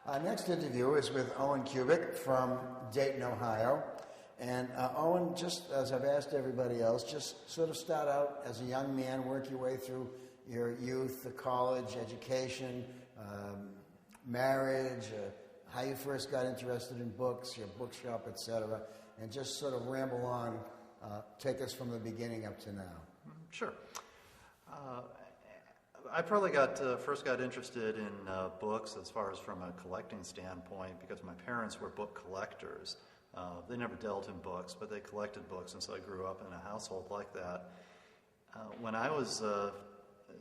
Our next interview is with Owen Kubik from Dayton, Ohio. And Owen, just as I've asked everybody else, just sort of start out as a young man, work your way through your youth, the college, education, marriage, how you first got interested in books, your bookshop, etc., and just sort of ramble on, take us from the beginning up to now. Sure. I probably first got interested in books as far as from a collecting standpoint because my parents were book collectors. They never dealt in books, but they collected books, and so I grew up in a household like that. When I was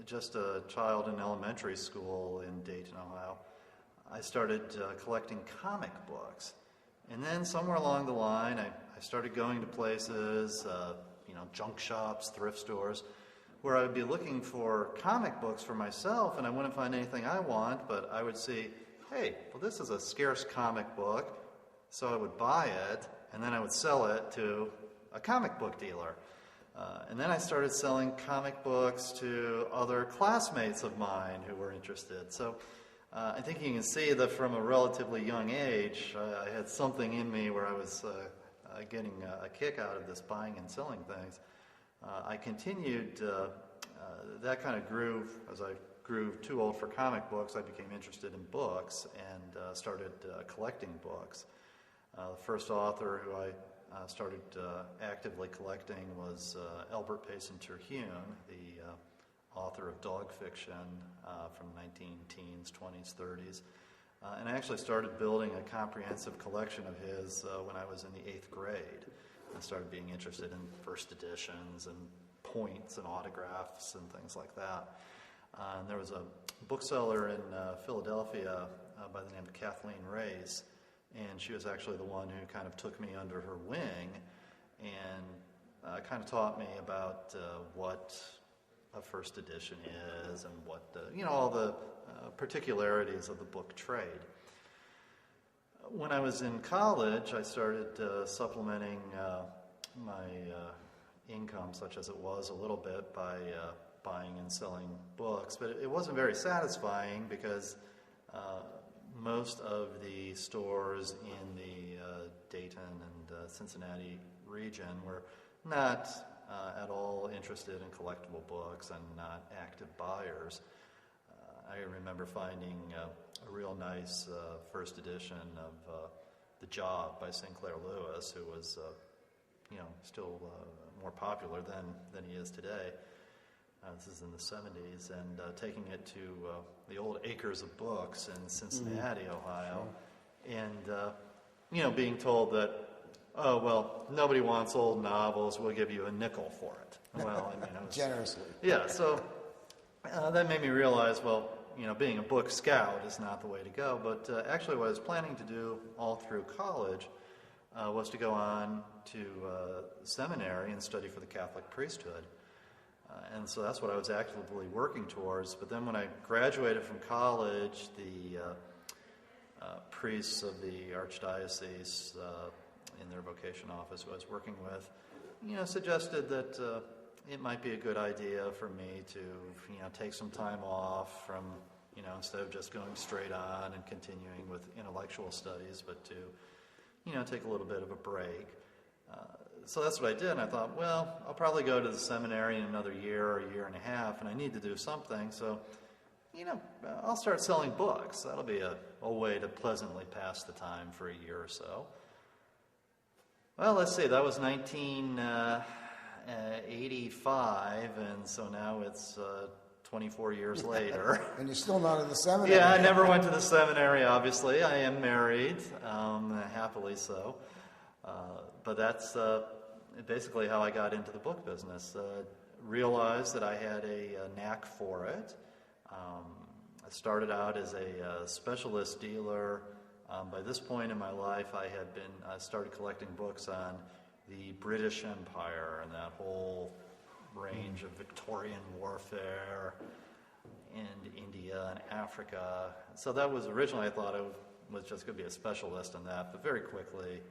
just a child in elementary school in Dayton, Ohio, I started collecting comic books. And then somewhere along the line, I started going to places, junk shops, thrift stores, where I would be looking for comic books for myself, and I wouldn't find anything I want, but I would see, hey, well, this is a scarce comic book, so I would buy it, and then I would sell it to a comic book dealer. And then I started selling comic books to other classmates of mine who were interested. So I think you can see that from a relatively young age, I had something in me where I was getting a kick out of this buying and selling things. I continued, that kind of grew, as I grew too old for comic books, I became interested in books and started collecting books. The first author who I started actively collecting was Albert Payson Terhune, the author of dog fiction from 19-teens, 20s, 30s. And I actually started building a comprehensive collection of his when I was in the 8th grade. I started being interested in first editions and points and autographs and things like that. And there was a bookseller in Philadelphia by the name of Kathleen Race, and she was actually the one who kind of took me under her wing and kind of taught me about what a first edition is and what, all the particularities of the book trade. When I was in college, I started supplementing my income, such as it was, a little bit by buying and selling books, but it wasn't very satisfying because most of the stores in the Dayton and Cincinnati region were not at all interested in collectible books and not active buyers. I remember finding a real nice first edition of The Job by Sinclair Lewis, who was, still more popular than he is today. This is in the 70s, and taking it to the old Acres of Books in Cincinnati, Ohio, and being told that, oh, well, nobody wants old novels, we'll give you a nickel for it. Well, I mean, it was, generously. Yeah, so that made me realize, well, being a book scout is not the way to go, but actually what I was planning to do all through college was to go on to seminary and study for the Catholic priesthood. And so that's what I was actively working towards. But then when I graduated from college, the priests of the Archdiocese in their vocation office who I was working with, suggested that it might be a good idea for me to, take some time off from, instead of just going straight on and continuing with intellectual studies, but to, take a little bit of a break. So that's what I did, and I thought, well, I'll probably go to the seminary in another year or a year and a half, and I need to do something, so, I'll start selling books. That'll be a way to pleasantly pass the time for a year or so. Well, let's see, that was 1985, and so now it's 24 years later. And you're still not in the seminary. Yeah, I never went to the seminary, obviously. I am married, happily so. But that's basically how I got into the book business. Realized that I had a knack for it. I started out as a specialist dealer. By this point in my life, I started collecting books on the British Empire and that whole range of Victorian warfare and India and Africa. So that was originally, I thought I was just going to be a specialist in that, but very quickly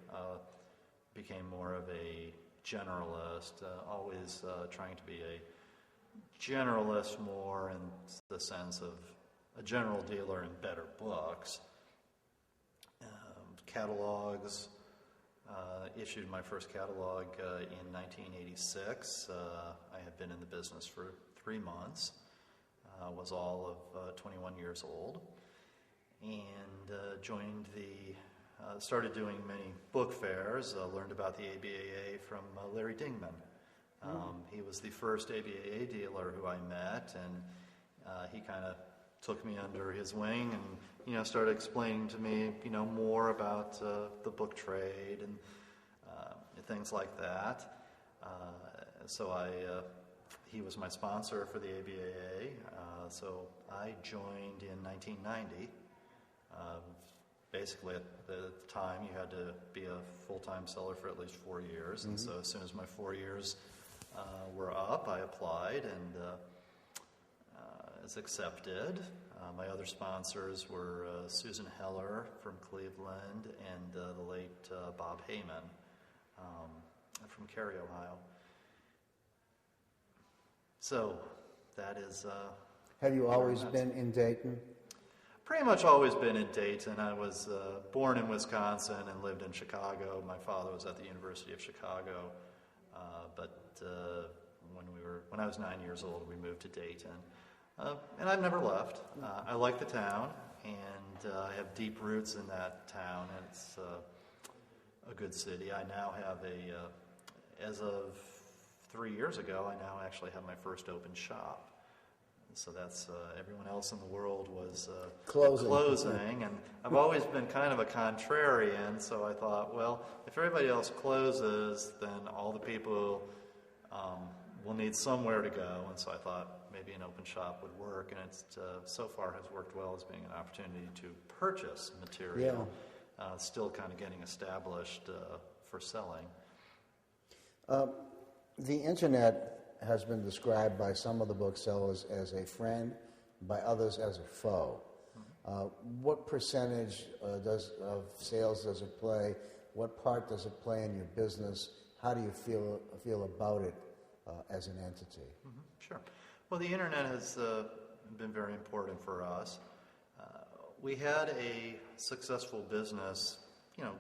became more of a generalist, always trying to be a generalist more in the sense of a general dealer in better books. catalogs. Issued my first catalog in 1986. I had been in the business for 3 months. Was all of 21 years old, and joined started doing many book fairs. Learned about the ABAA from Larry Dingman. He was the first ABAA dealer who I met, and he kind of took me under his wing and started explaining to me more about the book trade and things like that. He was my sponsor for the ABAA, so I joined in 1990. Basically, at the time, you had to be a full-time seller for at least 4 years, and so as soon as my 4 years were up, I applied and was accepted. My other sponsors were Susan Heller from Cleveland and the late Bob Heyman from Cary, Ohio. So that is... Have you always been in Dayton? Pretty much always been in Dayton. I was born in Wisconsin and lived in Chicago. My father was at the University of Chicago, but when I was 9 years old, we moved to Dayton. And I've never left. I like the town, and I have deep roots in that town, and it's a good city. I now have as of 3 years ago, I now actually have my first open shop. So that's, everyone else in the world was closing, and I've always been kind of a contrarian, so I thought, well, if everybody else closes, then all the people will need somewhere to go, and so I thought maybe an open shop would work, and it's so far has worked well as being an opportunity to purchase material, still kind of getting established for selling. The internet has been described by some of the booksellers as a friend, by others as a foe. What percentage of sales does it play? What part does it play in your business? How do you feel about it as an entity? Sure. Well, the internet has been very important for us. We had a successful business,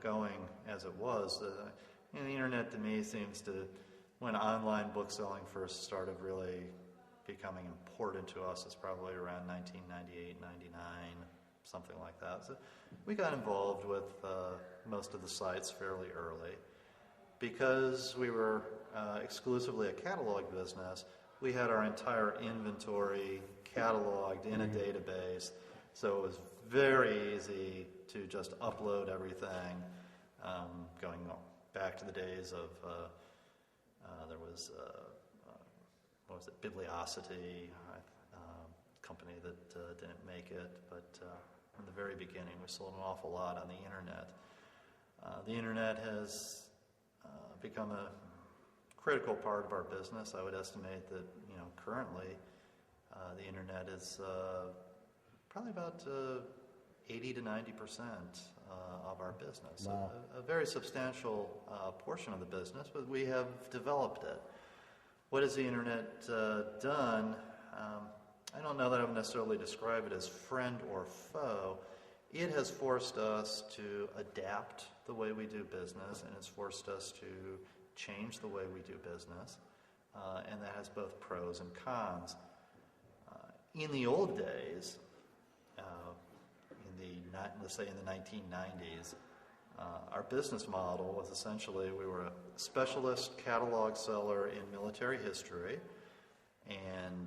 going as it was. The internet to me seems to, when online bookselling first started really becoming important to us, it's probably around 1998, 99, something like that. So we got involved with most of the sites fairly early. Because we were exclusively a catalog business, we had our entire inventory cataloged in a database, so it was very easy to just upload everything, going back to the days of there was, what was it, Bibliosity, company that didn't make it, but from the very beginning we sold an awful lot on the internet. The internet has become a critical part of our business. I would estimate that, currently the internet is probably about 80 to 90% of our business. Wow. A very substantial portion of the business, but we have developed it. What has the internet done? I don't know that I would necessarily describe it as friend or foe. It has forced us to adapt the way we do business, and it's forced us to change the way we do business, and that has both pros and cons. In the old days, let's say in the 1990s, our business model was essentially we were a specialist catalog seller in military history, and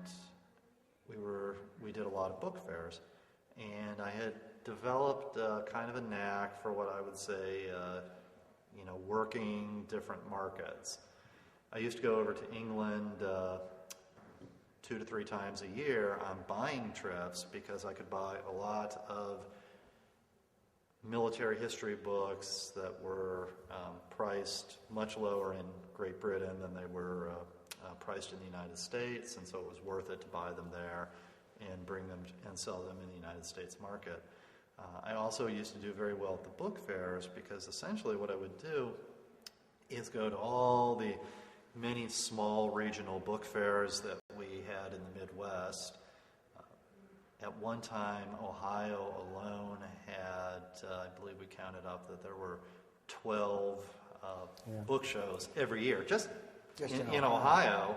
we did a lot of book fairs, and I had developed kind of a knack for what I would say, working different markets. I used to go over to England 2 to 3 times a year on buying trips because I could buy a lot of military history books that were priced much lower in Great Britain than they were priced in the United States, and so it was worth it to buy them there and bring them and sell them in the United States market. I also used to do very well at the book fairs because essentially what I would do is go to all the many small regional book fairs that we had in the Midwest. At one time, Ohio alone had, I believe we counted up that there were 12 book shows every year, just in Ohio,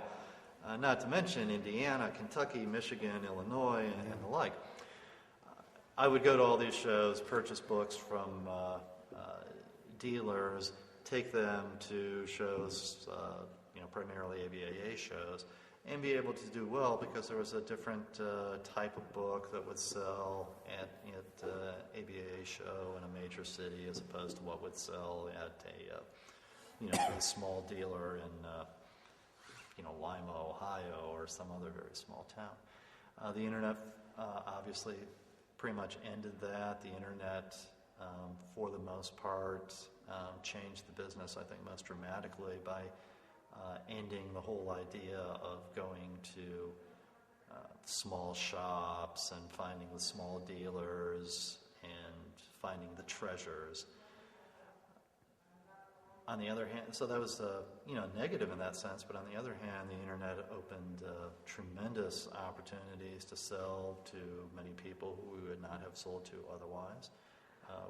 not to mention Indiana, Kentucky, Michigan, Illinois, and the like. I would go to all these shows, purchase books from dealers, take them to shows, primarily ABAA shows, and be able to do well because there was a different type of book that would sell at ABAA show in a major city as opposed to what would sell at a small dealer in Lima, Ohio, or some other very small town. The internet obviously pretty much ended that. The internet, for the most part, changed the business, I think, most dramatically by ending the whole idea of going to small shops and finding the small dealers and finding the treasures. On the other hand, so that was negative in that sense, but on the other hand, the internet opened tremendous opportunities to sell to many people who we would not have sold to otherwise.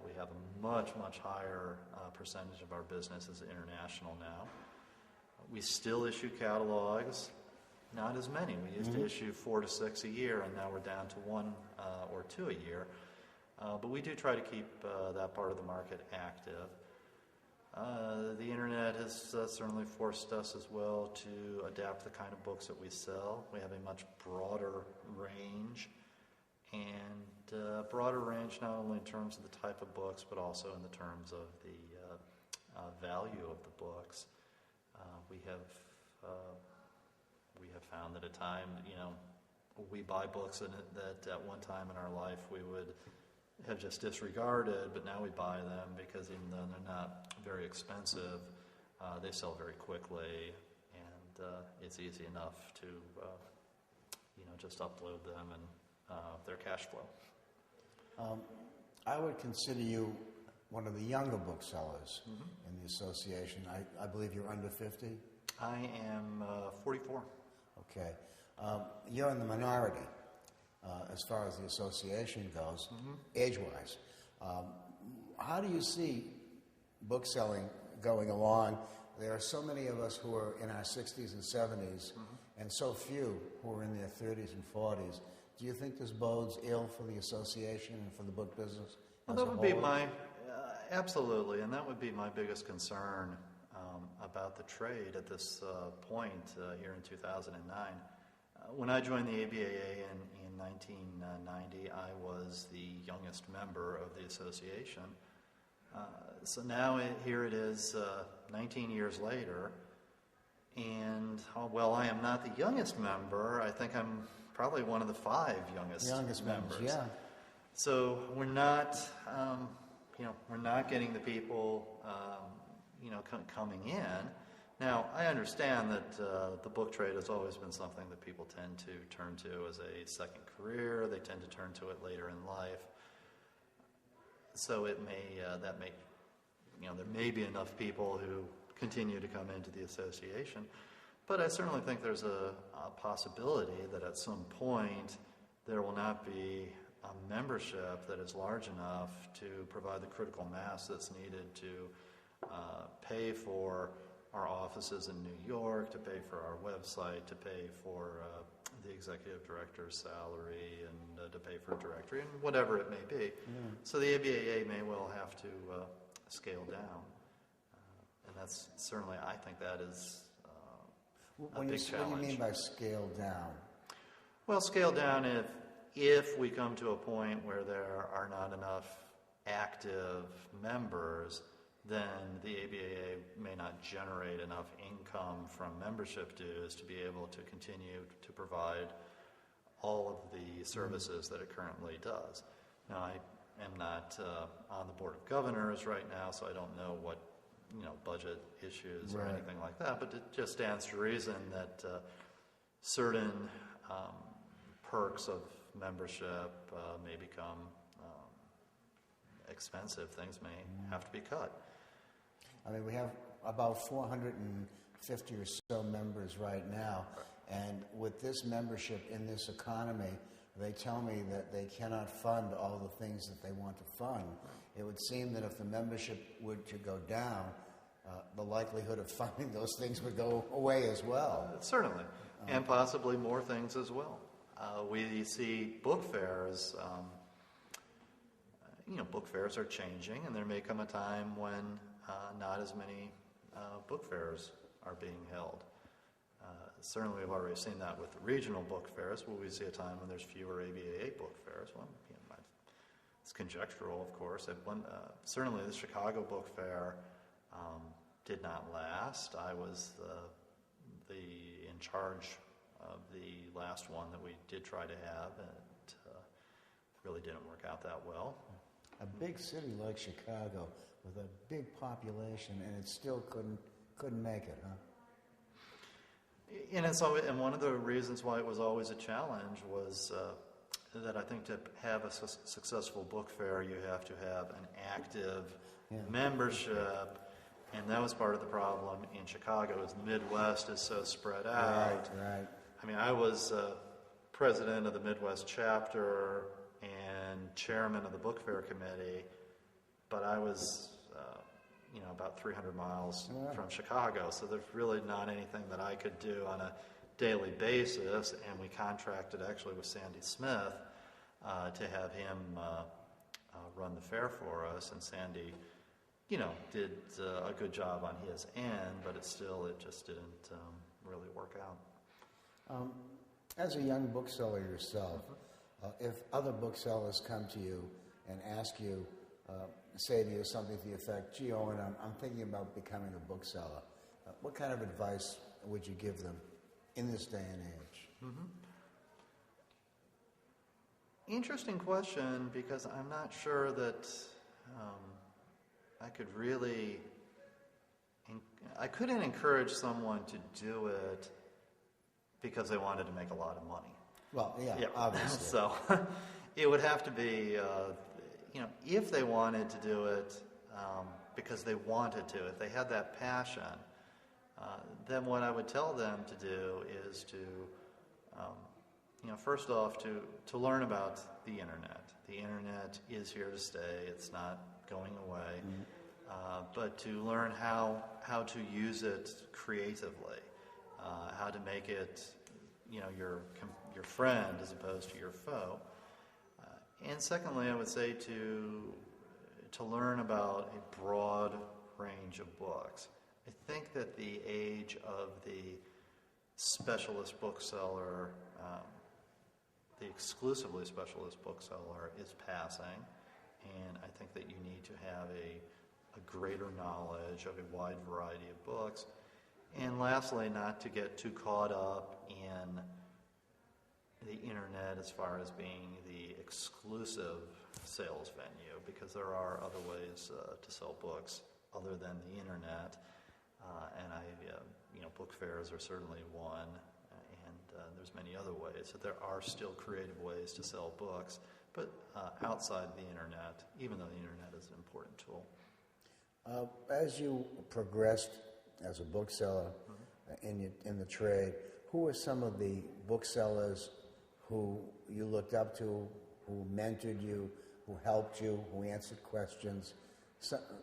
We have a much, much higher percentage of our business is international now. We still issue catalogs, not as many. We used to issue 4 to 6 a year, and now we're down to 1 or 2 a year. But we do try to keep that part of the market active. The internet has certainly forced us as well to adapt the kind of books that we sell. We have a much broader range, and broader range not only in terms of the type of books, but also in the terms of the value of the books. We have found that at times, we buy books that at one time in our life we would have just disregarded, but now we buy them because even though they're not very expensive, they sell very quickly, and it's easy enough to just upload them and their cash flow. I would consider you one of the younger booksellers in the association. I believe you're under 50? I am 44. Okay. You're in the minority as far as the association goes, age-wise. How do you see bookselling going along? There are so many of us who are in our 60s and 70s, and so few who are in their 30s and 40s. Do you think this bodes ill for the association and for the book business? Well, that would be absolutely, and that would be my biggest concern about the trade at this point here in 2009. When I joined the ABAA in 1990, I was the youngest member of the association. So now here it is 19 years later, and while I am not the youngest member, I think I'm probably one of the 5 youngest members. Yeah. So we're not, we're not getting the people, coming in. Now, I understand that the book trade has always been something that people tend to turn to as a second career. They tend to turn to it later in life. So it may, there may be enough people who continue to come into the association. But I certainly think there's a possibility that at some point there will not be a membership that is large enough to provide the critical mass that's needed to pay for our offices in New York, to pay for our website, to pay for the executive director's salary, and to pay for a directory, and whatever it may be. So the ABAA may well have to scale down. And that's certainly, I think that is a big challenge. What do you mean by scale down? Well, scale down if we come to a point where there are not enough active members, then the ABAA may not generate enough income from membership dues to be able to continue to provide all of the services that it currently does. Now, I am not on the Board of Governors right now, so I don't know what budget issues or anything like that, but it just stands to reason that certain perks of membership may become expensive. Things may have to be cut. I mean, we have about 450 or so members right now, and with this membership in this economy, they tell me that they cannot fund all the things that they want to fund. It would seem that if the membership were to go down, the likelihood of funding those things would go away as well. Certainly, and possibly more things as well. We see book fairs, book fairs are changing, and there may come a time when not as many book fairs are being held. Certainly, we've already seen that with the regional book fairs. Will we see a time when there's fewer ABAA book fairs? Well, it's conjectural, of course. Certainly, the Chicago Book Fair did not last. I was in charge of the last one that we did try to have, and it really didn't work out that well. A big city like Chicago with a big population, and it still couldn't make it, huh? And one of the reasons why it was always a challenge was that I think to have a successful book fair, you have to have an active membership, and that was part of the problem in Chicago. Is the Midwest is so spread out. Right. I mean, I was president of the Midwest chapter and chairman of the book fair committee, but I was about 300 miles from Chicago, so there's really not anything that I could do on a daily basis, and we contracted actually with Sandy Smith to have him run the fair for us, and Sandy, did a good job on his end, but it just didn't really work out. As a young bookseller yourself, if other booksellers come to you and ask you, say to you something to the effect, gee, Owen, I'm thinking about becoming a bookseller, what kind of advice would you give them in this day and age? Mm-hmm. Interesting question, because I'm not sure that I couldn't encourage someone to do it because they wanted to make a lot of money. Well, yeah. Obviously. So it would have to be, if they wanted to do it because they wanted to, if they had that passion, then what I would tell them to do is to, first off, to learn about the Internet. The Internet is here to stay. It's not going away. Mm-hmm. But to learn how to use it creatively, how to make it, your friend as opposed to your foe. And secondly, I would say to learn about a broad range of books. I think that the age of the specialist bookseller, the exclusively specialist bookseller, is passing, and I think that you need to have a greater knowledge of a wide variety of books. And lastly, not to get too caught up in the Internet as far as being the exclusive sales venue, because there are other ways to sell books other than the Internet, and book fairs are certainly one, and there's many other ways. So there are still creative ways to sell books, but outside the Internet, even though the Internet is an important tool. As you progressed as a bookseller in the trade, who were some of the booksellers who you looked up to, who mentored you, who helped you, who answered questions?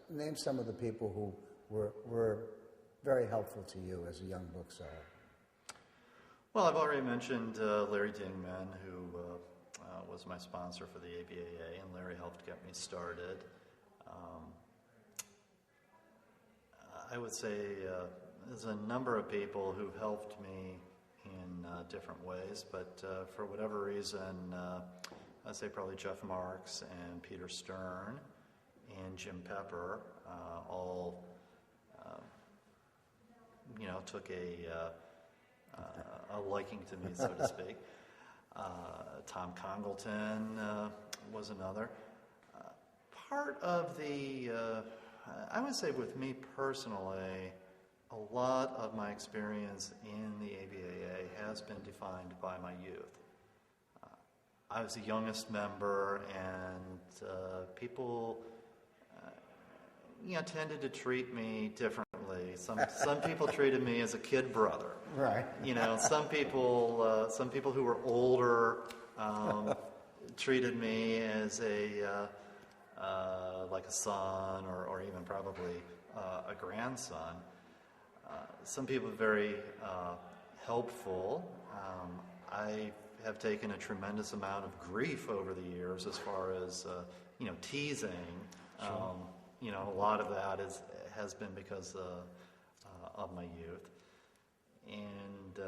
Name some of the people who were very helpful to you as a young bookseller. Well, I've already mentioned Larry Dingman, who was my sponsor for the ABAA, and Larry helped get me started. I would say there's a number of people who've helped me in different ways, but for whatever reason, I'd say probably Jeff Marks and Peter Stern and Jim Pepper all took a liking to me, so to speak. Tom Congleton was another. Part of the, I would say with me personally, a lot of my experience in the ABAA has been defined by my youth. I was the youngest member, and people tended to treat me differently. Some people treated me as a kid brother. Right. Some people who were older treated me as like a son or even probably a grandson. Some people are very helpful. I have taken a tremendous amount of grief over the years as far as teasing. Sure. A lot of that has been because of my youth, and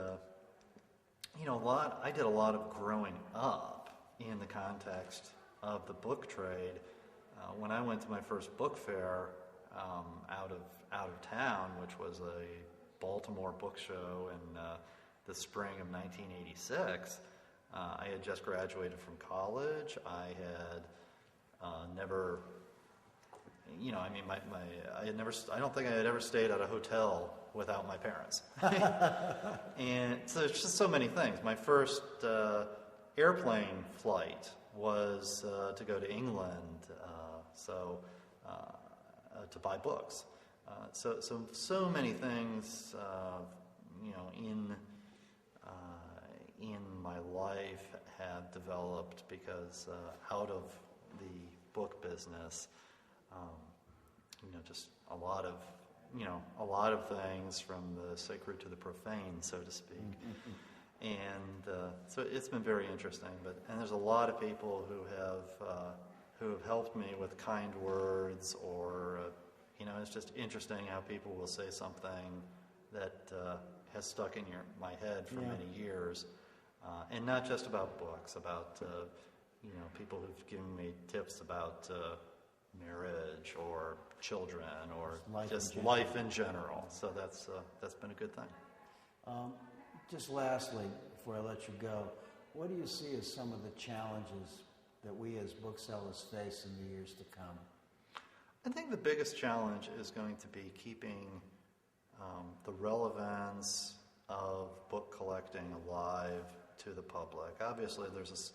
I did a lot of growing up in the context of the book trade. When I went to my first book fair out of town, which was a Baltimore book show in the spring of 1986, I had just graduated from college. I had never, I don't think I had ever stayed at a hotel without my parents. And so it's just so many things. My first airplane flight was to go to England, to buy books. So many things, in my life have developed because out of the book business, just a lot of things from the sacred to the profane, so to speak. And so it's been very interesting. And there's a lot of people who have helped me with kind words, or it's just interesting how people will say something that has stuck in my head for many years, and not just about books, about people who've given me tips about marriage or children or life in general. So that's been a good thing. Just lastly, before I let you go, what do you see as some of the challenges that we as booksellers face in the years to come? I think the biggest challenge is going to be keeping the relevance of book collecting alive to the public. Obviously, there's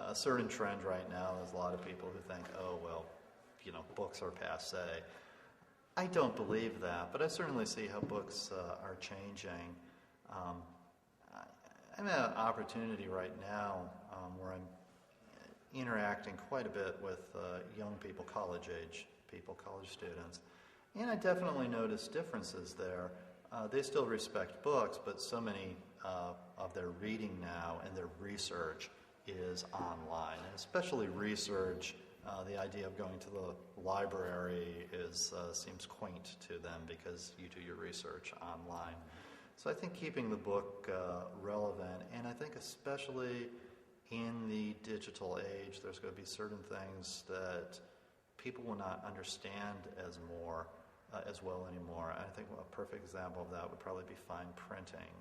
a certain trend right now. There's a lot of people who think, books are passé. I don't believe that, but I certainly see how books are changing. I'm at an opportunity right now where I'm interacting quite a bit with young people, college-age people, college students, and I definitely notice differences there. They still respect books, but so many of their reading now and their research is online, and especially research. The idea of going to the library seems quaint to them because you do your research online. So I think keeping the book relevant, and I think especially in the digital age, there's going to be certain things that people will not understand as well anymore. And I think a perfect example of that would probably be fine printing,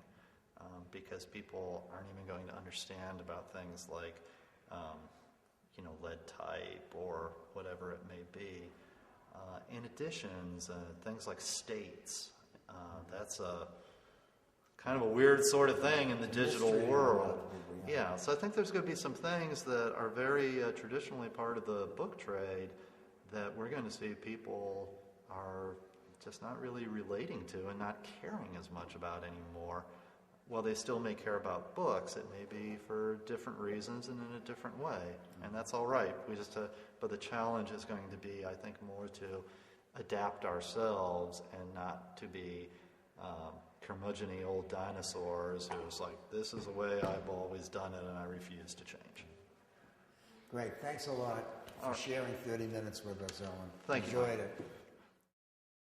because people aren't even going to understand about things like lead type or whatever it may be. In additions, things like states, that's a kind of a weird sort of thing in the digital world. Yeah, so I think there's going to be some things that are very traditionally part of the book trade that we're going to see people are just not really relating to and not caring as much about anymore. While they still may care about books, it may be for different reasons and in a different way, and that's all right. But the challenge is going to be, I think, more to adapt ourselves and not to be curmudgeon-y old dinosaurs who's like, this is the way I've always done it and I refuse to change. Great. Thanks a lot for sharing 30 minutes with us, Owen. Thank you. Enjoyed it.